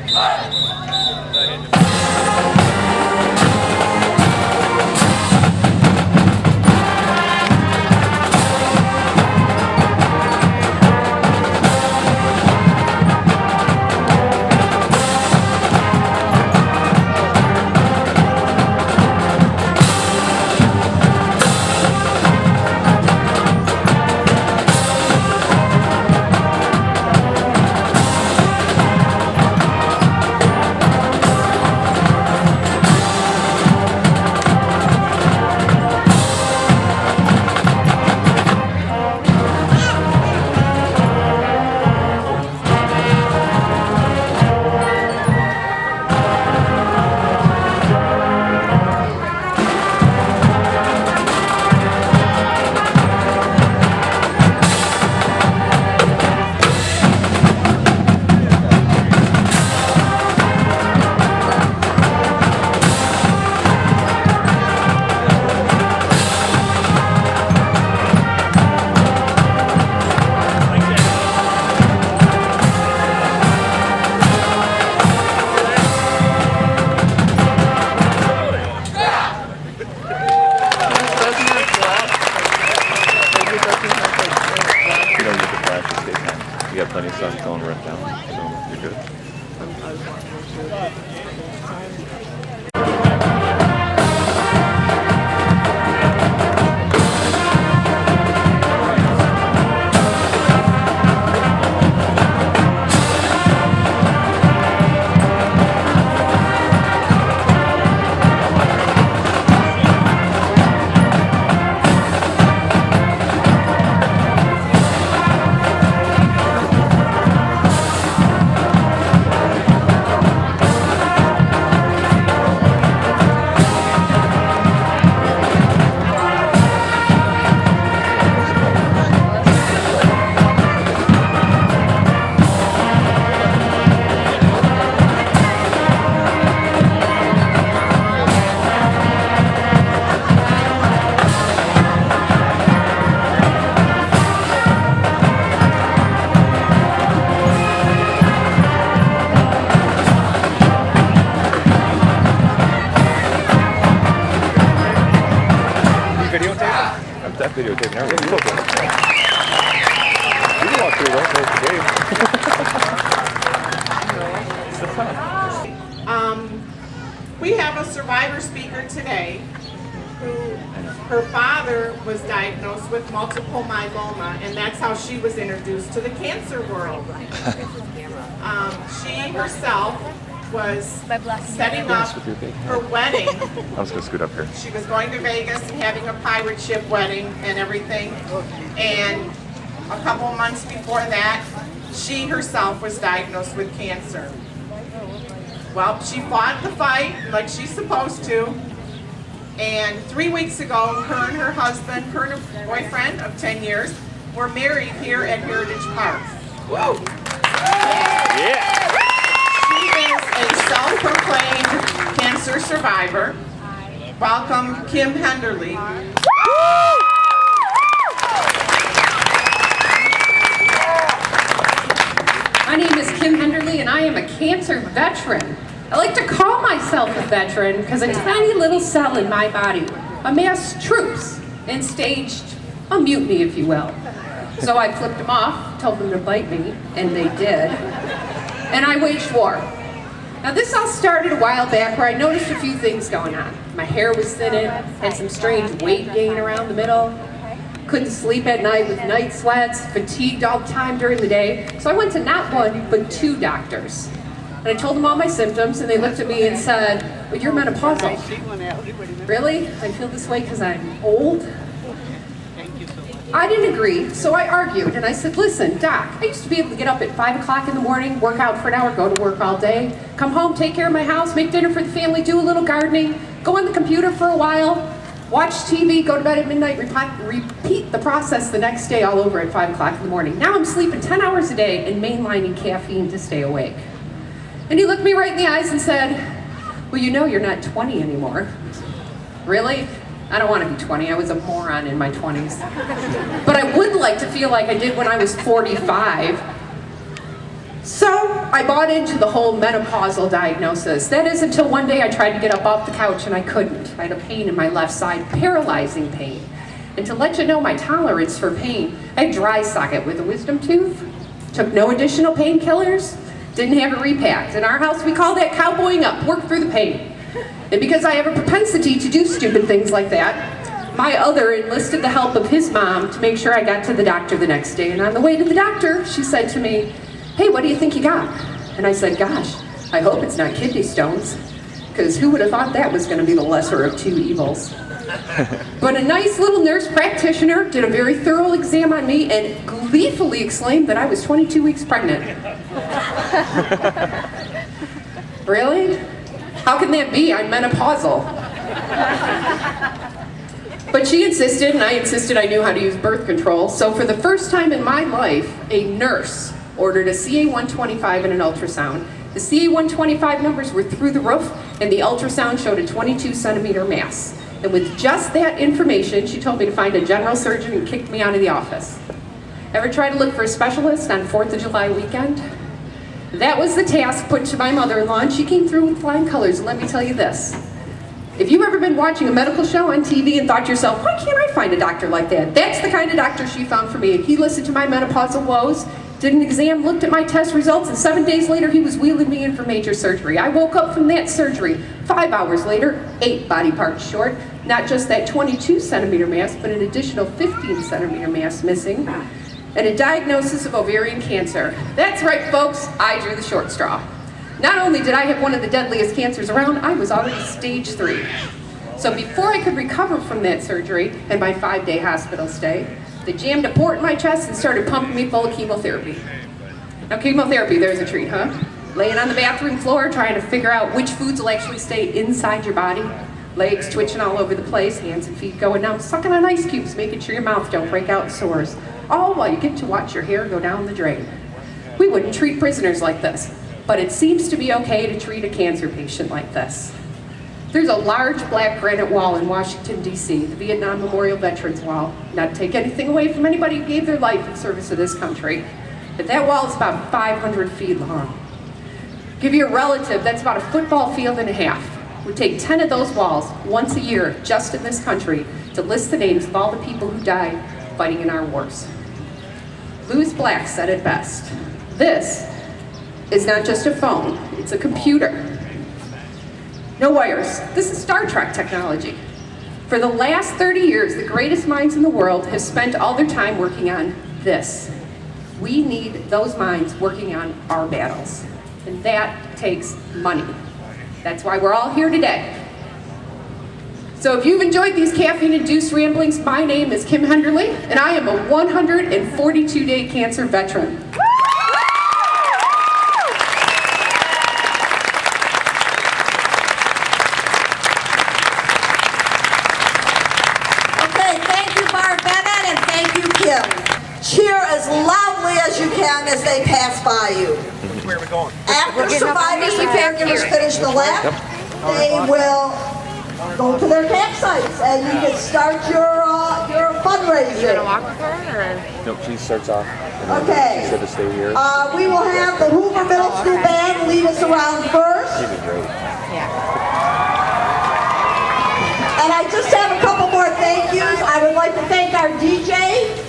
You got plenty of stuff going right down, so you're good. That videotaping everything. You can walk through those. We have a survivor speaker today who her father was diagnosed with multiple myeloma, and that's how she was introduced to the cancer world. She herself was setting up her wedding. I was going to scoot up here. She was going to Vegas and having a pirate ship wedding and everything. And a couple months before that, she herself was diagnosed with cancer. Well, she fought the fight like she's supposed to. And 3 weeks ago, her and her husband, her and her boyfriend of 10 years, were married here at Heritage Park. Woo! Yeah! A self-proclaimed cancer survivor. Welcome, Kim Henderly. My name is Kim Henderly, and I am a cancer veteran. I like to call myself a veteran because a tiny little cell in my body amassed troops and staged a mutiny, if you will. So I flipped them off, told them to bite me, and they did. And I waged war. Now this all started a while back where I noticed a few things going on. My hair was thinning, had some strange weight gain around the middle, couldn't sleep at night with night sweats, fatigued all the time during the day. So I went to not one, but 2 doctors. And I told them all my symptoms, and they looked at me and said, "Well, you're menopausal." Really? I feel this way because I'm old? I didn't agree, so I argued, and I said, "Listen, Doc, I used to be able to get up at 5 o'clock in the morning, work out for an hour, go to work all day, come home, take care of my house, make dinner for the family, do a little gardening, go on the computer for a while, watch TV, go to bed at midnight, repeat the process the next day all over at 5 o'clock in the morning. Now I'm sleeping 10 hours a day and mainlining caffeine to stay awake." And he looked me right in the eyes and said, "Well, you know you're not 20 anymore." Really? I don't want to be 20. I was a moron in my 20s. But I would like to feel like I did when I was 45. So I I bought into the whole menopausal diagnosis. That is until one day I tried to get up off the couch and I couldn't. I had a pain in my left side, paralyzing pain. And to let you know my tolerance for pain, I had dry socket with a wisdom tooth, took no additional painkillers, didn't have it repacked. In our house, we call that cowboying up, work through the pain. And because I have a propensity to do stupid things like that, my other enlisted the help of his mom to make sure I got to the doctor the next day. And on the way to the doctor, she said to me, "Hey, what do you think you got?" And I said, "Gosh, I hope it's not kidney stones, because who would have thought that was going to be the lesser of two evils?" But a nice little nurse practitioner did a very thorough exam on me and gleefully exclaimed that I was 22 weeks pregnant. Really? How can that be? I'm menopausal. But she insisted, and I insisted I knew how to use birth control, so for the first time in my life, a nurse ordered a CA-125 and an ultrasound. The CA-125 numbers were through the roof, and the ultrasound showed a 22-centimeter mass. And with just that information, she told me to find a general surgeon and kicked me out of the office. Ever try to look for a specialist on 4th of July weekend? That was the task put to my mother-in-law, and she came through with flying colors. And let me tell you this. If you've ever been watching a medical show on TV and thought to yourself, why can't I find a doctor like that? That's the kind of doctor she found for me. And he listened to my menopausal woes, did an exam, looked at my test results, and 7 days later he was wheeling me in for major surgery. I woke up from that surgery 5 hours later, 8 body parts short, not just that 22-centimeter mass, but an additional 15-centimeter mass missing, and a diagnosis of ovarian cancer. That's right, folks, I drew the short straw. Not only did I have one of the deadliest cancers around, I was already stage 3. So before I could recover from that surgery and my 5-day hospital stay, they jammed a port in my chest and started pumping me full of chemotherapy. Now chemotherapy, there's a treat, huh? Laying on the bathroom floor trying to figure out which foods will actually stay inside your body. Legs twitching all over the place, hands and feet going numb, sucking on ice cubes, making sure your mouth don't break out in sores. All while you get to watch your hair go down the drain. We wouldn't treat prisoners like this, but it seems to be okay to treat a cancer patient like this. There's a large black granite wall in Washington, D.C., the Vietnam Memorial Veterans Wall. Not to take anything away from anybody who gave their life in service to this country, but that wall is about 500 feet long. Give you a relative, that's about a football field and a half. We take 10 of those walls once a year, just in this country, to list the names of all the people who died fighting in our wars. Louis Black said it best. This is not just a phone, it's a computer. No wires. This is Star Trek technology. For the last 30 years, the greatest minds in the world have spent all their time working on this. We need those minds working on our battles. And that takes money. That's why we're all here today. So if you've enjoyed these caffeine-induced ramblings, my name is Kim Henderly, and I am a 142-day cancer veteran. Cheer as loudly as you can as they pass by you. Where are we going? After survivors and caregivers finish the lap, they will go to their campsites and you can start your fundraiser. You gonna walk with her, or? Nope, she starts off. Okay. She said to stay here. We will have the Hoover Middle School Band lead us around first. She'd be great. Yeah. And I just have a couple more thank yous. I would like to thank our DJ,